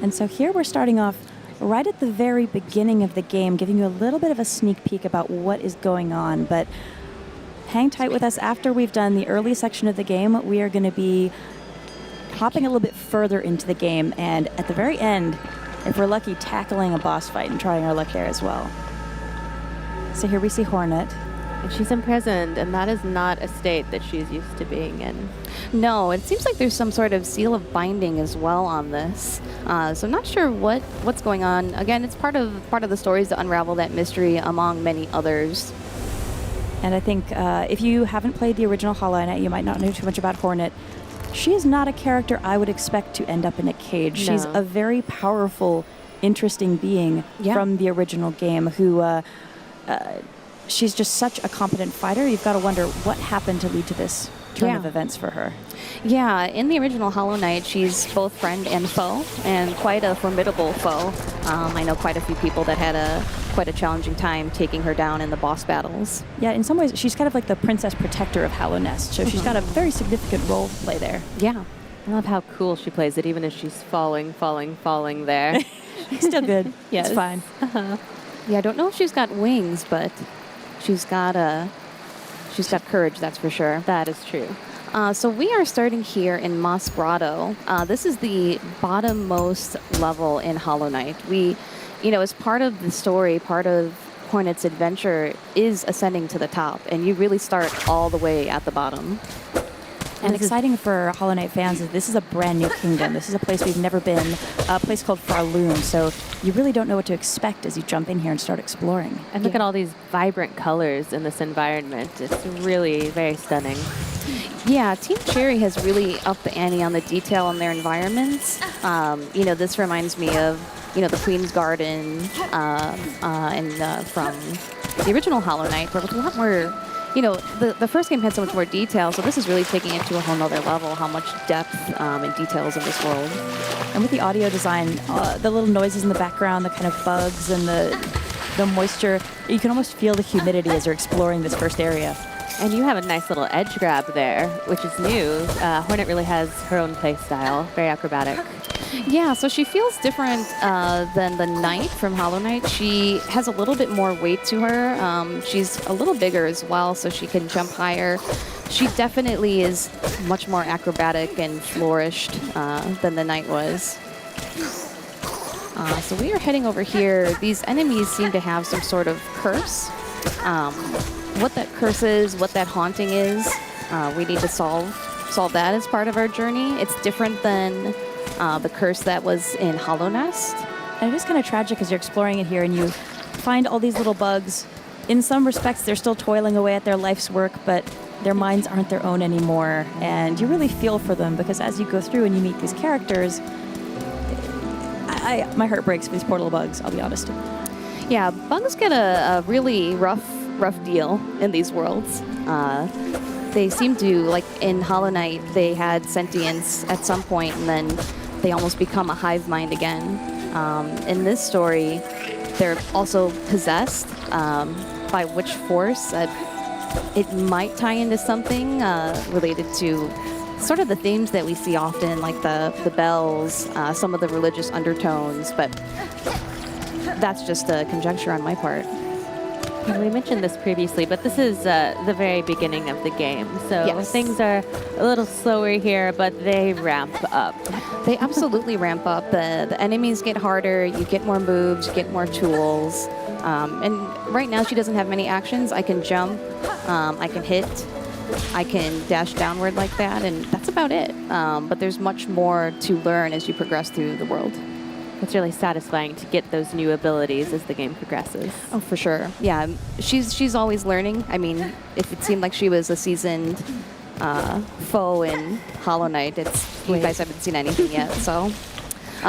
And so here we're starting off right at the very beginning of the game, giving you a little bit of a sneak peek about what is going on. But hang tight with us. After we've done the early section of the game, we are going to be hopping a little bit further into the game, and at the very end, if we're lucky, tackling a boss fight and trying our luck there as well. So here we see Hornet. And she's imprisoned, and that is not a state that she's used to being in. No, it seems like there's some sort of seal of binding as well on this. So I'm not sure what's going on. Again, it's part of the stories to unravel that mystery among many others. And I think if you haven't played the original Hollow Knight, you might not know too much about Hornet. She is not a character I would expect to end up in a cage. No. She's a very powerful, interesting being from the original game who... she's just such a competent fighter. You've got to wonder what happened to lead to this turn of events for her. Yeah, in the original Hollow Knight, she's both friend and foe, and quite a formidable foe. I know quite a few people that had quite a challenging time taking her down in the boss battles. Yeah, in some ways, she's kind of like the princess protector of Hollow Nest, so she's got a very significant role to play there. Yeah. I love how cool she plays it, even as she's falling there. Still good. Yes. It's fine. Yeah, I don't know if she's got wings, but she's got courage, that's for sure. That is true. So we are starting here in Mas Grotto. This is the bottommost level in Hollow Knight. As part of the story, part of Hornet's adventure is ascending to the top, and you really start all the way at the bottom. And exciting for Hollow Knight fans is this is a brand new kingdom. This is a place we've never been, a place called Farloon. So you really don't know what to expect as you jump in here and start exploring. And look at all these vibrant colors in this environment. It's really very stunning. Yeah, Team Cherry has really upped the ante on the detail in their environments. This reminds me of, the Queen's Garden from the original Hollow Knight, but with a lot more... the first game had so much more detail, so this is really taking it to a whole nother level, how much depth and details in this world. And with the audio design, the little noises in the background, the kind of bugs and the moisture, you can almost feel the humidity as you're exploring this first area. And you have a nice little edge grab there, which is new. Hornet really has her own play style, very acrobatic. Yeah, so she feels different than the Knight from Hollow Knight. She has a little bit more weight to her. She's a little bigger as well, so she can jump higher. She definitely is much more acrobatic and flourished than the Knight was. So we are heading over here. These enemies seem to have some sort of curse. What that curse is, what that haunting is, we need to solve that as part of our journey. It's different than the curse that was in Hollow Nest. And it is kind of tragic as you're exploring it here and you find all these little bugs. In some respects, they're still toiling away at their life's work, but their minds aren't their own anymore. And you really feel for them because as you go through and you meet these characters, my heart breaks for these poor little bugs, I'll be honest. Yeah, bugs get a really rough deal in these worlds. They seem to, like in Hollow Knight, they had sentience at some point and then they almost become a hive mind again. In this story, they're also possessed by which force. It might tie into something related to sort of the themes that we see often, like the bells, some of the religious undertones, but that's just a conjecture on my part. And we mentioned this previously, but this is the very beginning of the game. So things are a little slower here, but they ramp up. They absolutely ramp up. The enemies get harder, you get more moves, you get more tools. And right now she doesn't have many actions. I can jump, I can hit, I can dash downward like that, and that's about it. But there's much more to learn as you progress through the world. it's really satisfying to get those new abilities as the game progresses. Oh, for sure. Yeah, she's always learning. I mean, if it seemed like she was a seasoned foe in Hollow Knight, you guys haven't seen anything yet. So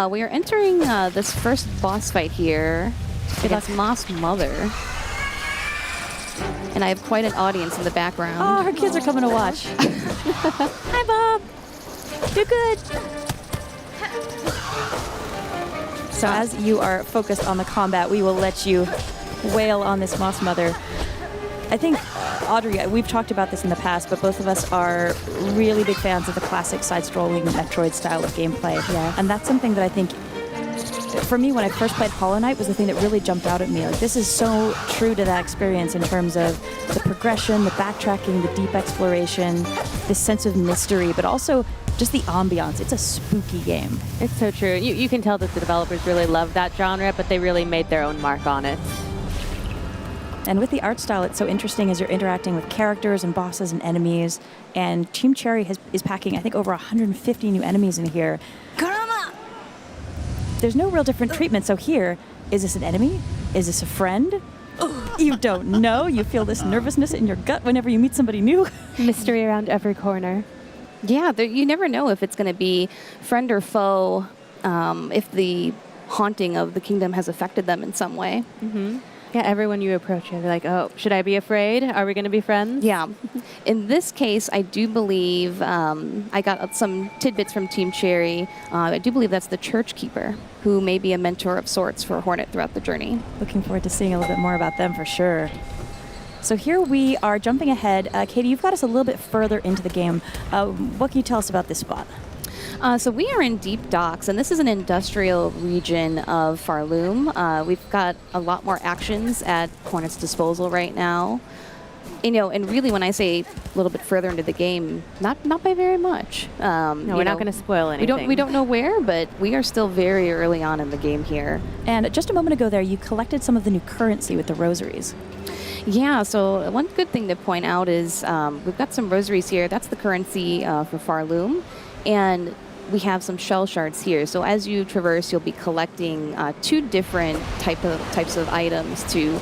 we are entering this first boss fight here against Moss Mother. And I have quite an audience in the background. Oh, her kids are coming to watch. Hi, Bob. Do good. So as you are focused on the combat, we will let you wail on this Moss Mother. I think, Audrey, we've talked about this in the past, but both of us are really big fans of the classic side-scrolling Metroid style of gameplay. Yeah. And that's something that I think, for me, when I first played Hollow Knight, was the thing that really jumped out at me. Like, this is so true to that experience in terms of the progression, the backtracking, the deep exploration, this sense of mystery, but also just the ambiance. It's a spooky game. It's so true. You can tell that the developers really love that genre, but they really made their own mark on it. And with the art style, it's so interesting as you're interacting with characters and bosses and enemies. And Team Cherry is packing, I think, over 150 new enemies in here. Karama! There's no real different treatment. So here, is this an enemy? Is this a friend? You don't know. You feel this nervousness in your gut whenever you meet somebody new. Mystery around every corner. Yeah, you never know if it's going to be friend or foe, if the haunting of the kingdom has affected them in some way. Mm-hmm. Yeah, everyone you approach, you're like, oh, should I be afraid? Are we going to be friends? Yeah. In this case, I do believe, I got some tidbits from Team Cherry. I do believe that's the church keeper, who may be a mentor of sorts for Hornet throughout the journey. Looking forward to seeing a little bit more about them for sure. So here we are jumping ahead. Katie, you've got us a little bit further into the game. What can you tell us about this spot? So we are in Deep Docks, and this is an industrial region of Farloom. We've got a lot more actions at Hornet's disposal right now. You know, and really when I say a little bit further into the game, not by very much. No, we're not going to spoil anything. We don't know where, but we are still very early on in the game here. And just a moment ago there, you collected some of the new currency with the rosaries. Yeah, so one good thing to point out is we've got some rosaries here. That's the currency for Farloom. And we have some shell shards here. So as you traverse, you'll be collecting two different types of items to,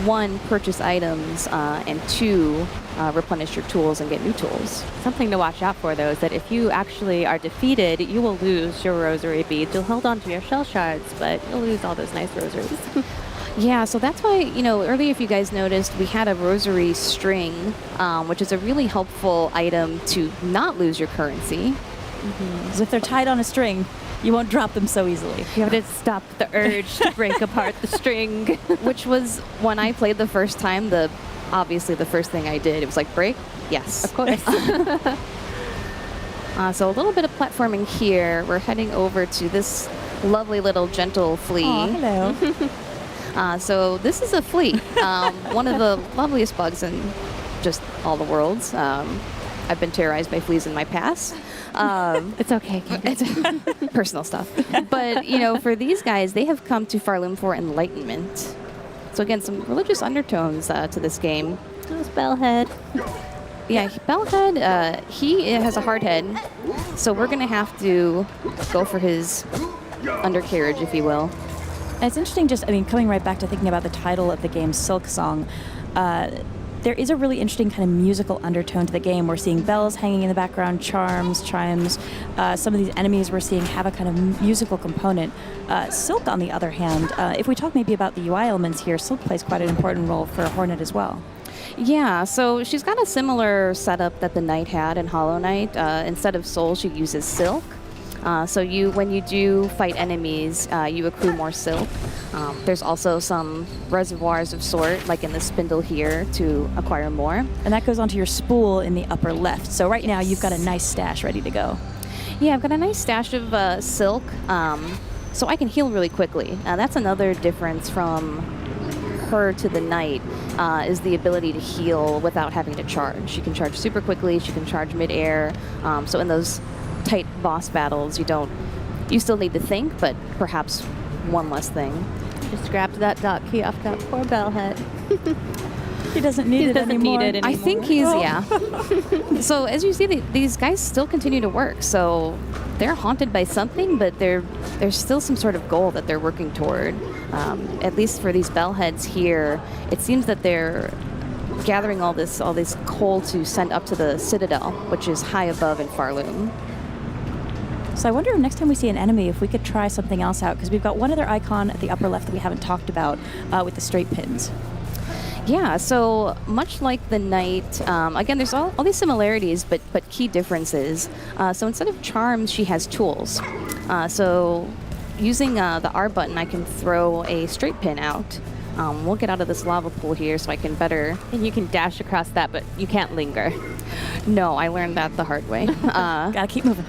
one, purchase items, and two, replenish your tools and get new tools. Something to watch out for, though, is that if you actually are defeated, you will lose your rosary beads. You'll hold on to your shell shards, but you'll lose all those nice rosaries. Yeah, so that's why, you know, earlier if you guys noticed, we had a rosary string, which is a really helpful item to not lose your currency. Because if they're tied on a string, you won't drop them so easily. You have to stop the urge to break apart the string. Which was, when I played the first time, obviously the first thing I did. It was like, break? Yes. Of course. So a little bit of platforming here. We're heading over to this lovely little gentle flea. Oh, hello. So this is a flea, one of the loveliest bugs in just all the worlds. I've been terrorized by fleas in my past. It's okay. It's personal stuff. But, you know, for these guys, they have come to Farloom for enlightenment. So again, some religious undertones to this game. There's Bellhead. Yeah, Bellhead, he has a hard head. So we're going to have to go for his undercarriage, if you will. And it's interesting coming right back to thinking about the title of the game, Silksong. There is a really interesting kind of musical undertone to the game. We're seeing bells hanging in the background, chimes. Some of these enemies we're seeing have a kind of musical component. Silk, on the other hand, if we talk maybe about the UI elements here, Silk plays quite an important role for Hornet as well. Yeah, so she's got a similar setup that the Knight had in Hollow Knight. Instead of soul, she uses silk. So when you do fight enemies, you accrue more silk. There's also some reservoirs of sort, like in the spindle here, to acquire more. And that goes onto your spool in the upper left. So right now you've got a nice stash ready to go. Yeah, I've got a nice stash of silk, so I can heal really quickly. That's another difference from her to the Knight, is the ability to heal without having to charge. She can charge super quickly, she can charge mid-air, so in those tight boss battles, you still need to think, but perhaps one less thing. Just grabbed that dot key off that poor Bellhead. He doesn't need it anymore. I think he's, So as you see, these guys still continue to work. So they're haunted by something, but there's still some sort of goal that they're working toward. At least for these bellheads here, it seems that they're gathering all this coal to send up to the Citadel, which is high above in Farloom. So I wonder if next time we see an enemy, if we could try something else out, because we've got one other icon at the upper left that we haven't talked about with the straight pins. Yeah, so much like the knight, again, there's all these similarities, but key differences. So instead of charms, she has tools. So using the R button, I can throw a straight pin out. We'll get out of this lava pool here so I can better... And you can dash across that, but you can't linger. No, I learned that the hard way. Gotta keep moving.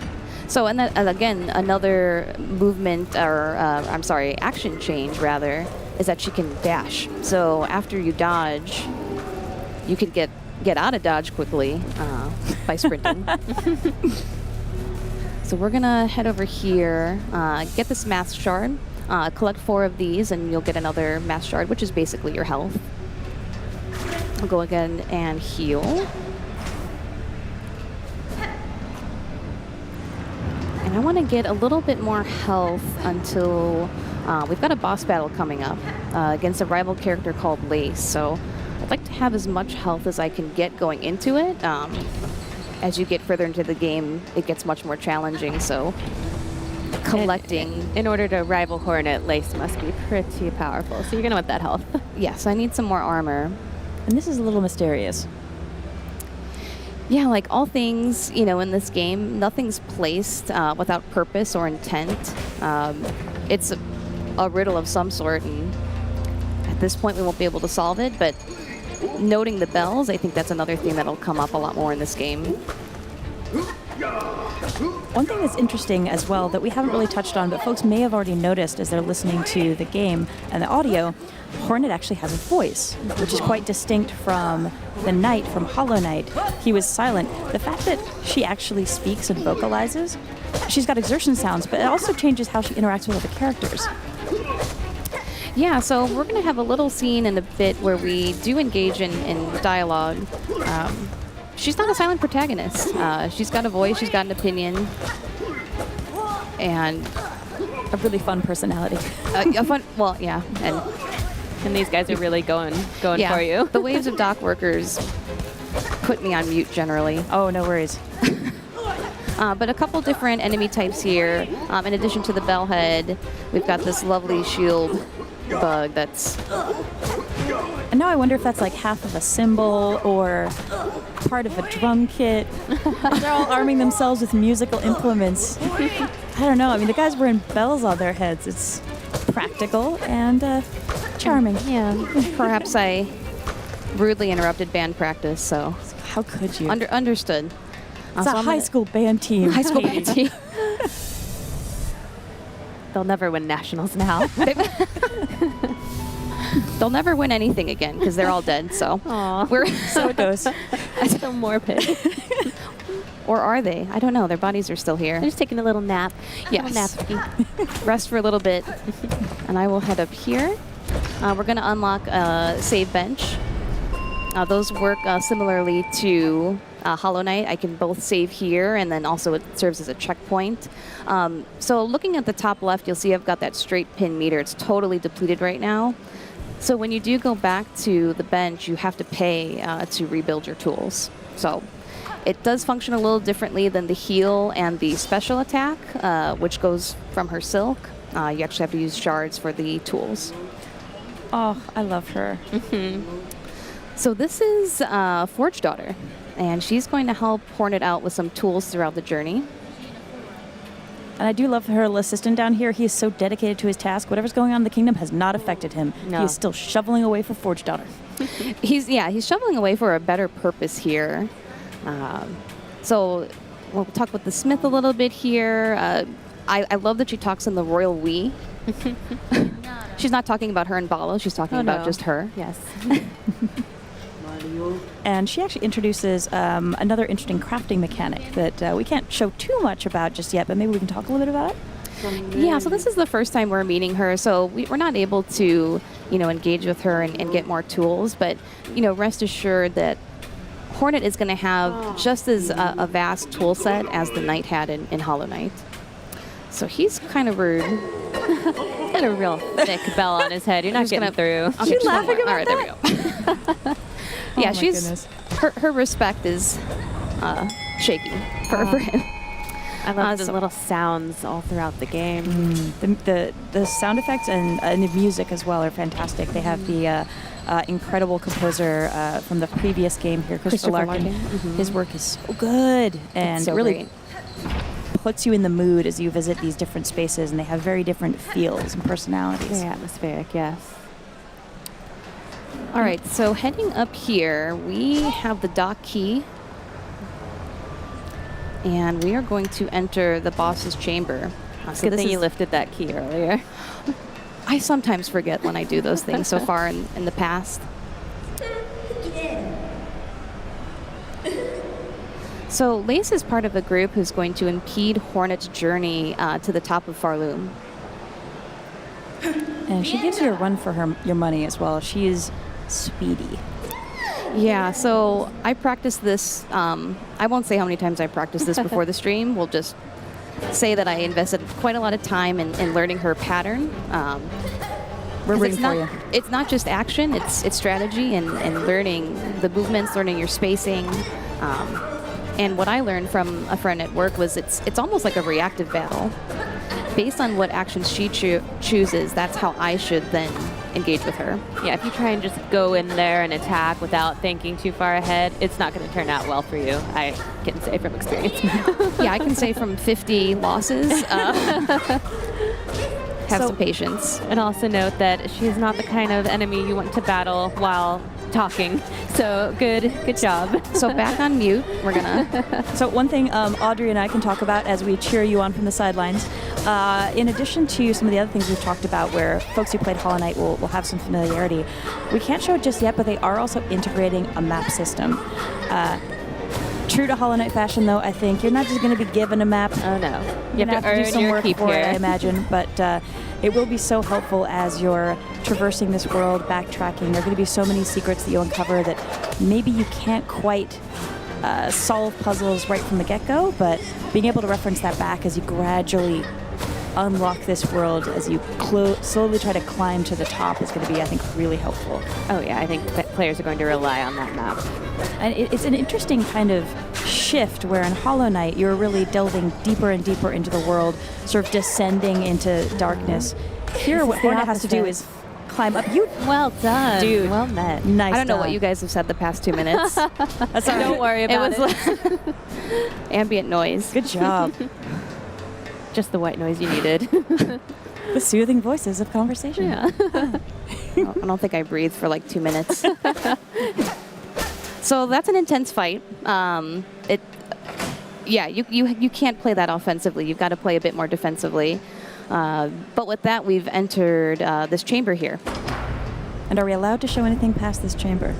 So, and again, another movement, or action change rather, is that she can dash. So after you dodge, you can get out of dodge quickly by sprinting. So we're gonna head over here, get this math shard, collect 4 of these, and you'll get another math shard, which is basically your health. I'll go again and heal. And I want to get a little bit more health until we've got a boss battle coming up against a rival character called Lace. So I'd like to have as much health as I can get going into it. As you get further into the game, it gets much more challenging. So collecting... In order to rival Hornet, Lace must be pretty powerful. So you're going to want that health. Yes, I need some more armor. And this is a little mysterious. Yeah, like all things, in this game, nothing's placed without purpose or intent. It's a riddle of some sort, and at this point we won't be able to solve it, but noting the bells, I think that's another thing that'll come up a lot more in this game. One thing that's interesting as well that we haven't really touched on, but folks may have already noticed as they're listening to the game and the audio, Hornet actually has a voice, which is quite distinct from the knight from Hollow Knight. He was silent. The fact that she actually speaks and vocalizes, she's got exertion sounds, but it also changes how she interacts with other characters. Yeah, so we're going to have a little scene in a bit where we do engage in dialogue. She's not a silent protagonist. She's got a voice, she's got an opinion, and a really fun personality. And these guys are really going for you. The waves of dock workers put me on mute generally. Oh, no worries. But a couple different enemy types here. In addition to the bellhead, we've got this lovely shield bug that's... And now I wonder if that's like half of a cymbal or part of a drum kit. They're all arming themselves with musical implements. I don't know. I mean, the guys wearing bells on their heads. It's practical and charming. Yeah. Perhaps I rudely interrupted band practice, so... How could you? Understood. It's a high school band team. High school band team. They'll never win nationals now. They'll never win anything again because they're all dead. So so it goes. Still more pit. Or are they? I don't know. Their bodies are still here. They're just taking a little nap. Yes. Nap. Rest for a little bit, and I will head up here. We're going to unlock a save bench. Those work similarly to Hollow Knight. I can both save here, and then also it serves as a checkpoint. So looking at the top left, you'll see I've got that straight pin meter. It's totally depleted right now. So when you do go back to the bench, you have to pay to rebuild your tools. So it does function a little differently than the heal and the special attack, which goes from her silk. You actually have to use shards for the tools. Oh, I love her. So this is Forge Daughter, and she's going to help Hornet out with some tools throughout the journey. And I do love her assistant down here. He is so dedicated to his task. Whatever's going on in the kingdom has not affected him. No. He is still shoveling away for Forge Daughter. He's shoveling away for a better purpose here. So we'll talk with the smith a little bit here. I love that she talks in the royal we. She's not talking about her and Balo. She's talking about just her. Yes. And she actually introduces another interesting crafting mechanic that we can't show too much about just yet, but maybe we can talk a little bit about it. Yeah, so this is the first time we're meeting her, so we're not able to engage with her and get more tools. But, rest assured that Hornet is going to have just as a vast tool set as the Knight had in Hollow Knight. So he's kind of rude. Got a real thick bell on his head. You're not getting through. Okay, She's laughing about All right, there we go. Yeah, my goodness. her respect is shaky for him. I love the little sounds all throughout the game. The sound effects and the music as well are fantastic. They have the incredible composer from the previous game here, Christopher Larkin. His work is so good and so really great. puts you in the mood as you visit these different spaces, and they have very different feels and personalities. Very atmospheric, yes. All right, so heading up here, we have the dock key. And we are going to enter the boss's chamber. Good thing you lifted that key earlier. I sometimes forget when I do those things so far in the past. So Lace is part of a group who's going to impede Hornet's journey to the top of Farloom. And she gives you a run for your money as well. She is speedy. Yeah, so I practiced this. I won't say how many times I practiced this before the stream. We'll just say that I invested quite a lot of time in learning her pattern. We're rooting for you. It's not just action, it's strategy and learning the movements, learning your spacing. And what I learned from a friend at work was it's almost like a reactive battle. Based on what actions she chooses, that's how I should then engage with her. Yeah, if you try and just go in there and attack without thinking too far ahead, it's not going to turn out well for you. I can say from experience. Yeah, I can say from 50 losses. Have some patience. And also note that she's not the kind of enemy you want to battle while talking. So good job. So back on mute, we're gonna. So one thing Audrey and I can talk about as we cheer you on from the sidelines, in addition to some of the other things we've talked about where folks who played Hollow Knight will have some familiarity, we can't show it just yet, but they are also integrating a map system. True to Hollow Knight fashion, though, I think you're not just going to be given a map. Oh, no. You have to earn do some your work keep for it, here. I imagine, but it will be so helpful as you're traversing this world, backtracking. There are going to be so many secrets that you'll uncover that maybe you can't quite solve puzzles right from the get-go, but being able to reference that back as you gradually unlock this world, as you slowly try to climb to the top, is going to be, I think, really helpful. Oh, yeah, I think that players are going to rely on that map. And it's an interesting kind of shift where in Hollow Knight you're really delving deeper and deeper into the world, sort of descending into darkness. Here, what Hornet has to do is climb up. Well done. Dude. Well met. Nice. I don't know done. what you guys have said the past 2 minutes. Don't worry about it. Ambient noise. Good job. Just the white noise you needed. The soothing voices of conversation. Yeah. I don't think I breathed for like 2 minutes. So that's an intense fight. You can't play that offensively. You've got to play a bit more defensively. But with that, we've entered this chamber here. And are we allowed to show anything past this chamber?